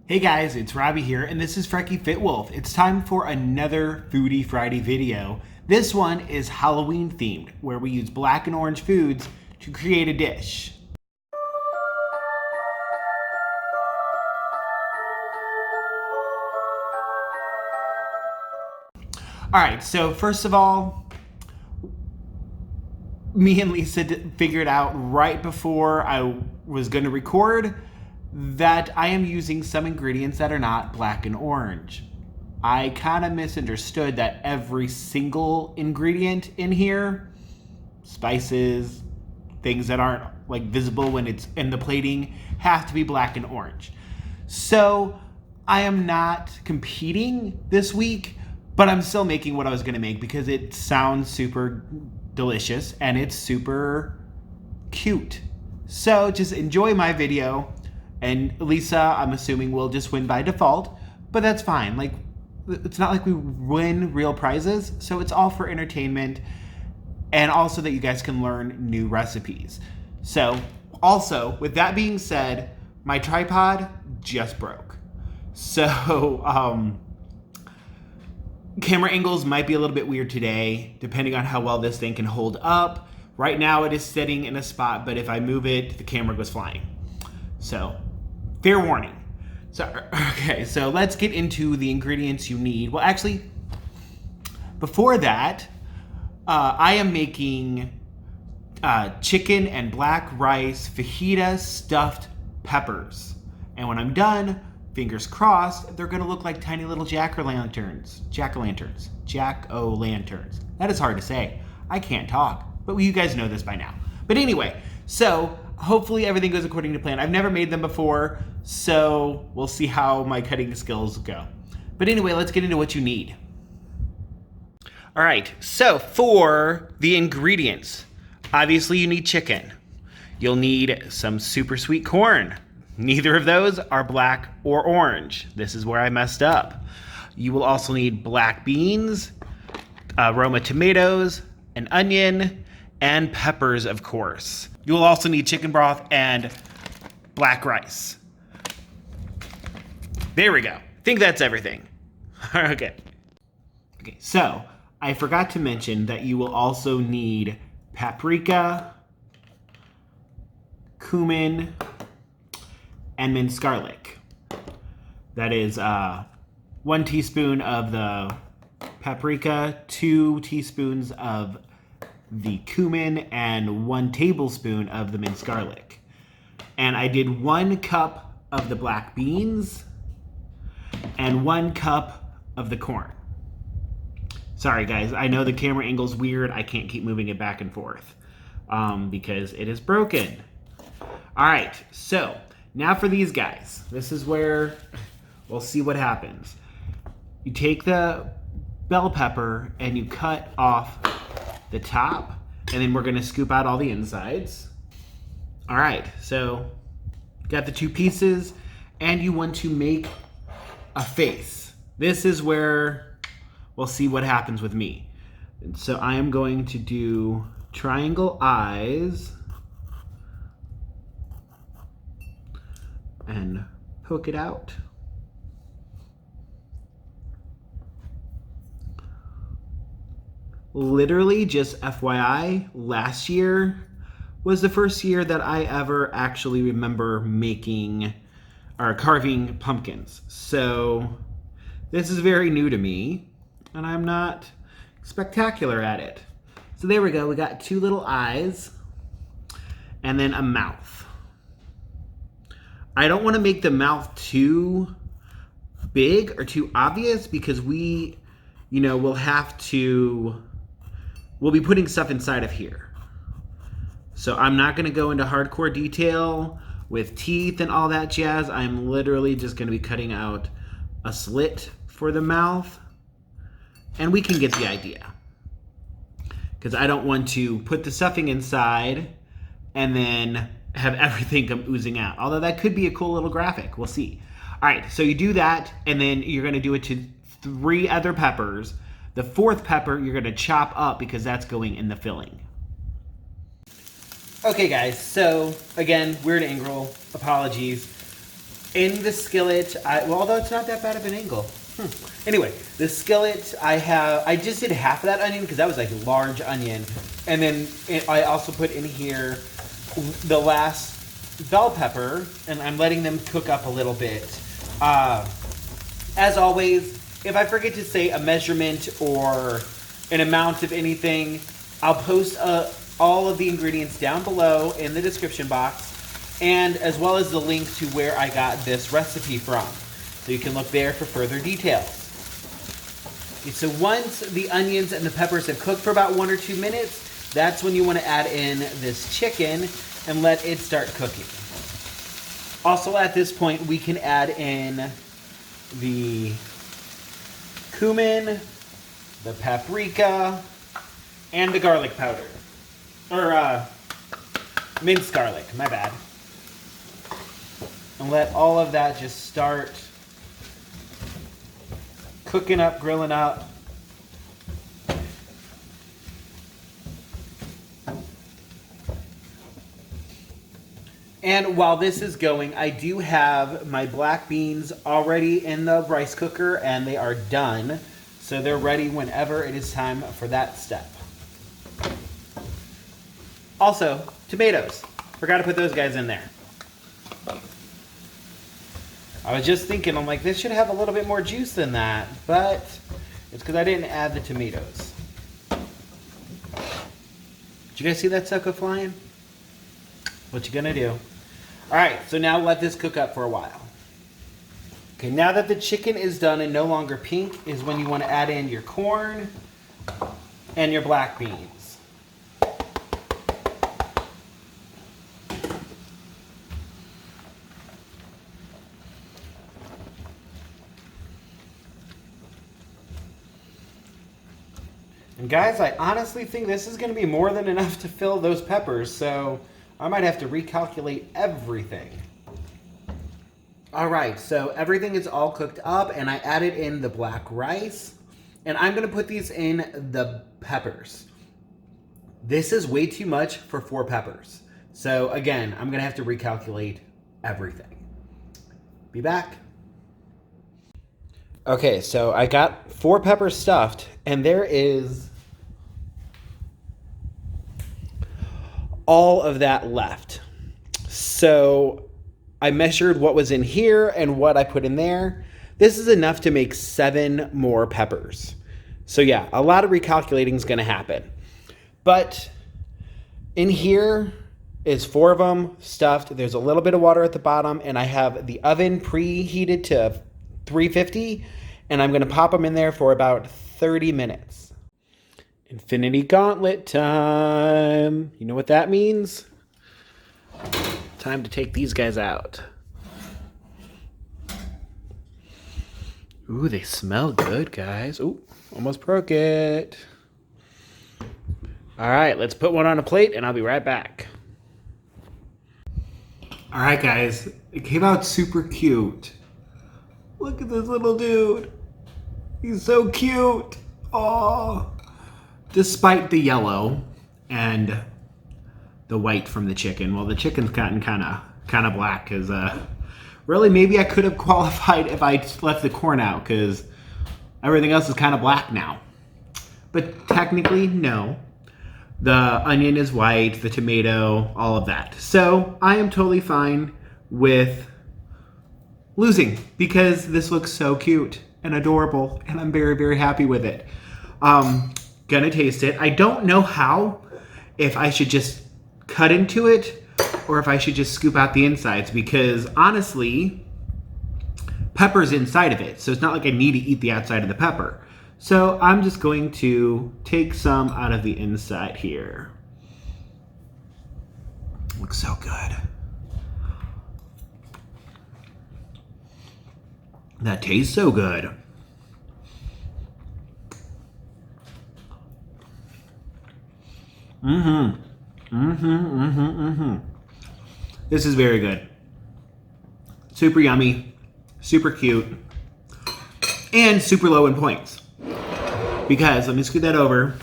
Hey guys, it's Robbie here, and this is Frecky Fit Wolf. It's time for another Foodie Friday video. This one is Halloween themed, where we use black and orange foods to create a dish. Alright, so first of all, me and Lisa figured out right before I was going to record that I am using some ingredients that are not black and orange. I kind of misunderstood that every single ingredient in here, spices, things that aren't like visible when it's in the plating, have to be black and orange. So I am not competing this week, but I'm still making what I was gonna make because it sounds super delicious and it's super cute. So just enjoy my video. And Lisa, I'm assuming, will just win by default, but that's fine. Like, it's not like we win real prizes, so it's all for entertainment and also that you guys can learn new recipes. So, also, with that being said, my tripod just broke. So, camera angles might be a little bit weird today, depending on how well this thing can hold up. Right now, it is sitting in a spot, but if I move it, the camera goes flying. So, fair warning. So let's get into the ingredients you need. Well, actually, before that, I am making chicken and black rice fajita stuffed peppers. And when I'm done, fingers crossed, they're gonna look like tiny little jack-o'-lanterns. That is hard to say. I can't talk, but you guys know this by now. But anyway, so hopefully everything goes according to plan. I've never made them before, so we'll see how my cutting skills go. But anyway, let's get into what you need. All right, so for the ingredients, obviously you need chicken. You'll need some super sweet corn. Neither of those are black or orange. This is where I messed up. You will also need black beans, roma tomatoes, an onion, and peppers, of course. You will also need chicken broth and black rice. There we go. I think that's everything. Okay, so I forgot to mention that you will also need paprika, cumin, and minced garlic. That is 1 teaspoon of the paprika, 2 teaspoons of the cumin, and 1 tablespoon of the minced garlic. And I did 1 cup of the black beans and 1 cup of the corn. Sorry guys, I know the camera angle's weird. I can't keep moving it back and forth because it is broken. All right, so now for these guys. This is where we'll see what happens. You take the bell pepper and you cut off the top, and then we're gonna scoop out all the insides. All right, so got the 2 pieces, and you want to make a face. This is where we'll see what happens with me. And so I am going to do triangle eyes and poke it out. Literally, just FYI, last year was the first year that I ever actually remember making or carving pumpkins. So this is very new to me, and I'm not spectacular at it. So there we go. We got 2 little eyes and then a mouth. I don't want to make the mouth too big or too obvious because we'll be putting stuff inside of here. So I'm not going to go into hardcore detail with teeth and all that jazz. I'm literally just going to be cutting out a slit for the mouth, and we can get the idea. Because I don't want to put the stuffing inside and then have everything come oozing out. Although that could be a cool little graphic. We'll see. All right, so you do that, and then you're going to do it to 3 other peppers. The 4th pepper you're gonna chop up because that's going in the filling. Okay guys, so again, weird angle, apologies. In the skillet, well, although it's not that bad of an angle. Anyway, the skillet, I just did half of that onion because that was like a large onion. And then I also put in here the last bell pepper, and I'm letting them cook up a little bit. As always, if I forget to say a measurement or an amount of anything, I'll post all of the ingredients down below in the description box, and as well as the link to where I got this recipe from. So you can look there for further details. Okay, so once the onions and the peppers have cooked for about 1 or 2 minutes, that's when you want to add in this chicken and let it start cooking. Also at this point, we can add in the cumin, the paprika, and the garlic powder. Or minced garlic, my bad. And let all of that just start cooking up, grilling up. And while this is going, I do have my black beans already in the rice cooker, and they are done. So they're ready whenever it is time for that step. Also, tomatoes. Forgot to put those guys in there. I was just thinking, I'm like, this should have a little bit more juice than that, but it's because I didn't add the tomatoes. Did you guys see that sucker flying? What you gonna do? All right, so now let this cook up for a while. Okay, now that the chicken is done and no longer pink is when you want to add in your corn and your black beans. And guys, I honestly think this is going to be more than enough to fill those peppers, so I might have to recalculate everything. All right, so everything is all cooked up, and I added in the black rice, and I'm going to put these in the peppers. This is way too much for 4 peppers. So again, I'm going to have to recalculate everything. Be back. Okay, so I got 4 peppers stuffed, and there is all of that left. So I measured what was in here and what I put in there. This is enough to make 7 more peppers. So yeah, a lot of recalculating is going to happen. But in here is 4 of them stuffed. There's a little bit of water at the bottom, and I have the oven preheated to 350, and I'm going to pop them in there for about 30 minutes. Infinity Gauntlet time. You know what that means? Time to take these guys out. Ooh, they smell good, guys. Ooh, almost broke it. All right, let's put one on a plate, and I'll be right back. All right, guys. It came out super cute. Look at this little dude. He's so cute. Oh. Despite the yellow and the white from the chicken. Well, the chicken's gotten kind of black because really maybe I could have qualified if I left the corn out because everything else is kind of black now. But technically, no. The onion is white, the tomato, all of that. So I am totally fine with losing because this looks so cute and adorable, and I'm very, very happy with it. Gonna taste it. I don't know how, if I should just cut into it or if I should just scoop out the insides because honestly, pepper's inside of it. So it's not like I need to eat the outside of the pepper. So I'm just going to take some out of the inside here. Looks so good. That tastes so good. This is very good. Super yummy, super cute, and super low in points. Because, let me scoot that over.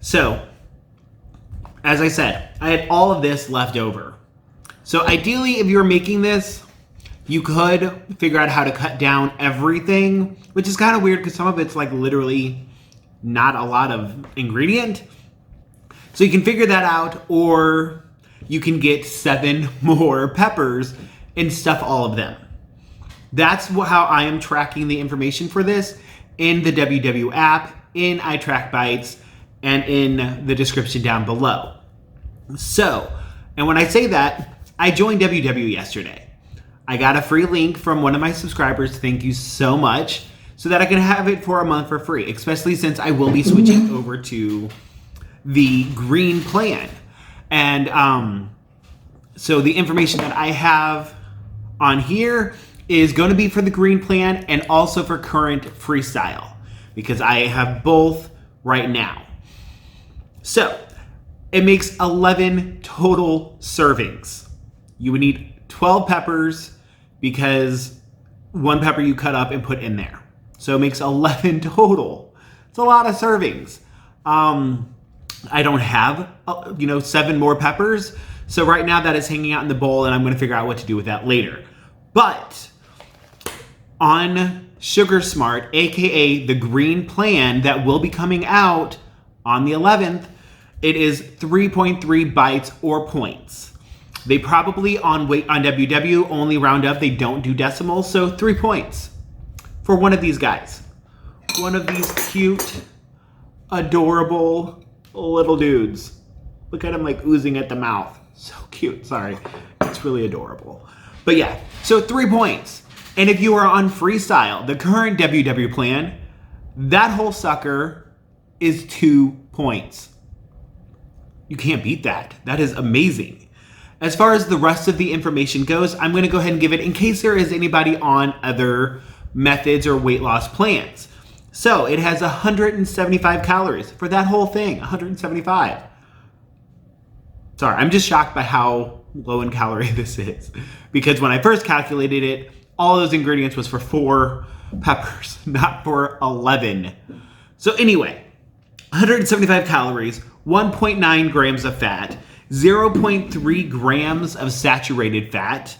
So, as I said, I had all of this left over. So ideally, if you're making this, You could figure out how to cut down everything, which is kind of weird because some of it's like literally not a lot of ingredient. So you can figure that out, or you can get 7 more peppers and stuff all of them. That's how I am tracking the information for this in the WW app, in iTrackBites, and in the description down below. So, and when I say that, I joined WW yesterday. I got a free link from one of my subscribers, thank you so much, so that I can have it for a month for free, especially since I will be switching over to the green plan. And so the information that I have on here is going to be for the green plan and also for current freestyle, because I have both right now. So it makes 11 total servings. You would need 12 peppers because 1 pepper you cut up and put in there. So it makes 11 total. It's a lot of servings. I don't have, 7 more peppers. So right now that is hanging out in the bowl, and I'm going to figure out what to do with that later. But on Sugar Smart, aka the green plan that will be coming out on the 11th, it is 3.3 bites or points. They probably on WW only round up, they don't do decimals, so 3 points for one of these guys. One of these cute, adorable little dudes. Look at him like oozing at the mouth. So cute, sorry. It's really adorable. But yeah, so 3 points. And if you are on freestyle, the current WW plan, that whole sucker is 2 points. You can't beat that. That is amazing. As far as the rest of the information goes, I'm going to go ahead and give it in case there is anybody on other methods or weight loss plans. So it has 175 calories for that whole thing, 175. Sorry, I'm just shocked by how low in calorie this is. Because when I first calculated it, all those ingredients was for 4 peppers, not for 11. So anyway, 175 calories, 1.9 grams of fat, 0.3 grams of saturated fat,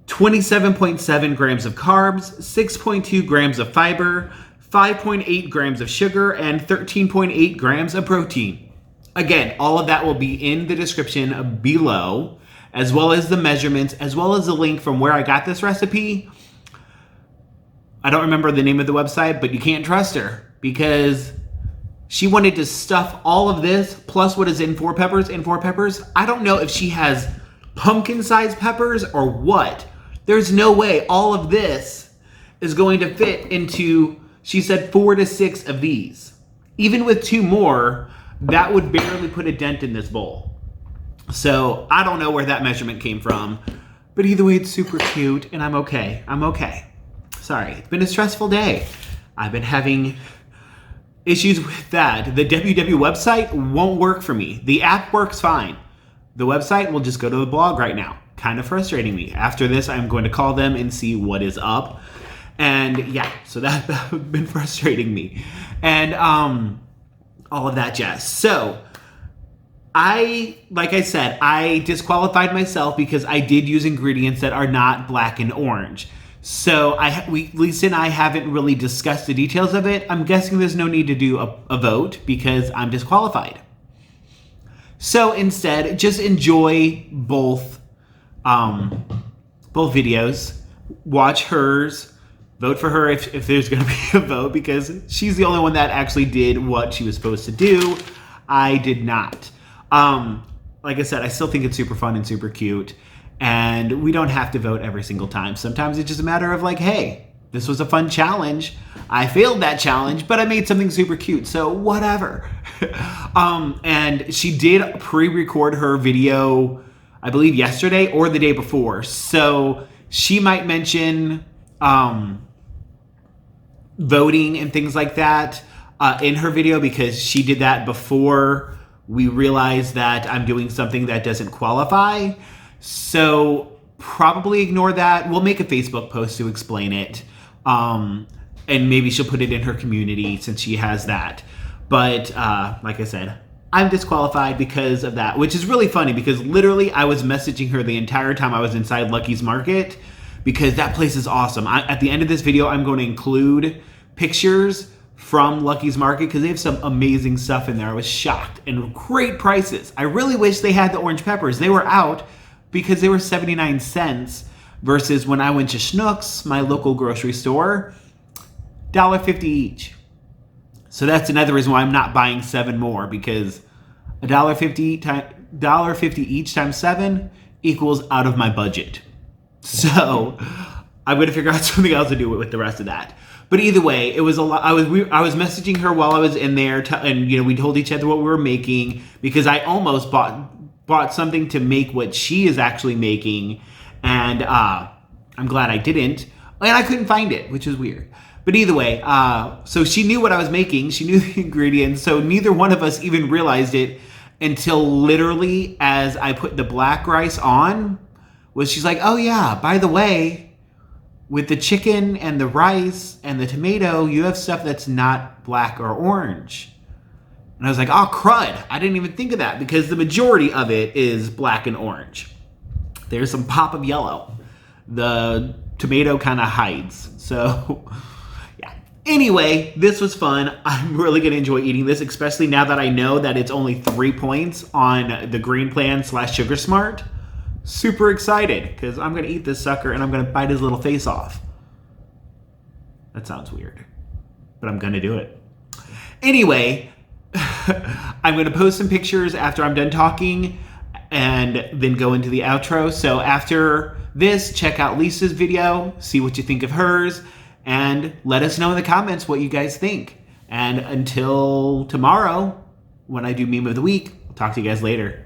27.7 grams of carbs, 6.2 grams of fiber, 5.8 grams of sugar, and 13.8 grams of protein. Again, all of that will be in the description below, as well as the measurements, as well as the link from where I got this recipe. I don't remember the name of the website, but you can't trust her because she wanted to stuff all of this plus what is in 4 peppers in 4 peppers. I don't know if she has pumpkin-sized peppers or what. There's no way all of this is going to fit into, she said, 4 to 6 of these. Even with 2 more, that would barely put a dent in this bowl. So I don't know where that measurement came from, but either way, it's super cute and I'm okay. I'm okay. Sorry, it's been a stressful day. I've been having issues with that. The WW website won't work for me. The app works fine. The website will just go to the blog right now. Kind of frustrating me. After this, I'm going to call them and see what is up. And yeah, so that's been frustrating me. And all of that jazz. So like I said, I disqualified myself because I did use ingredients that are not black and orange. So Lisa and I haven't really discussed the details of it. I'm guessing there's no need to do a vote because I'm disqualified. So instead, just enjoy both videos. Watch hers. Vote for her if there's going to be a vote because she's the only one that actually did what she was supposed to do. I did not. Like I said, I still think it's super fun and super cute. And we don't have to vote every single time. Sometimes it's just a matter of like, hey, this was a fun challenge. I failed that challenge, but I made something super cute. So whatever. And she did pre-record her video, I believe yesterday or the day before. So she might mention voting and things like that in her video because she did that before we realized that I'm doing something that doesn't qualify. So probably ignore that. We'll make a Facebook post to explain it. And maybe she'll put it in her community since she has that. But like I said, I'm disqualified because of that, which is really funny because literally I was messaging her the entire time I was inside Lucky's Market because that place is awesome. At the end of this video, I'm going to include pictures from Lucky's Market because they have some amazing stuff in there. I was shocked, and great prices. I really wish they had the orange peppers. They were out because they were 79 cents versus when I went to Schnucks, my local grocery store, $1.50 each. So that's another reason why I'm not buying 7 more, because $1.50 each times 7 equals out of my budget. So I'm going to figure out something else to do with the rest of that. But either way, it was a lot. I was messaging her while I was in there, and we told each other what we were making because I almost bought something to make what she is actually making, and I'm glad I didn't. And I couldn't find it, which is weird. But either way, so she knew what I was making. She knew the ingredients. So neither one of us even realized it until literally as I put the black rice on, she's like, oh yeah, by the way, with the chicken and the rice and the tomato, you have stuff that's not black or orange. And I was like, oh crud, I didn't even think of that because the majority of it is black and orange. There's some pop of yellow. The tomato kind of hides. So anyway, this was fun. I'm really going to enjoy eating this, especially now that I know that it's only 3 points on the Green Plan / Sugar Smart. Super excited because I'm going to eat this sucker and I'm going to bite his little face off. That sounds weird, but I'm going to do it. Anyway, I'm going to post some pictures after I'm done talking and then go into the outro. So after this, check out Lisa's video, see what you think of hers, and let us know in the comments what you guys think. And until tomorrow, when I do Meme of the Week, I'll talk to you guys later.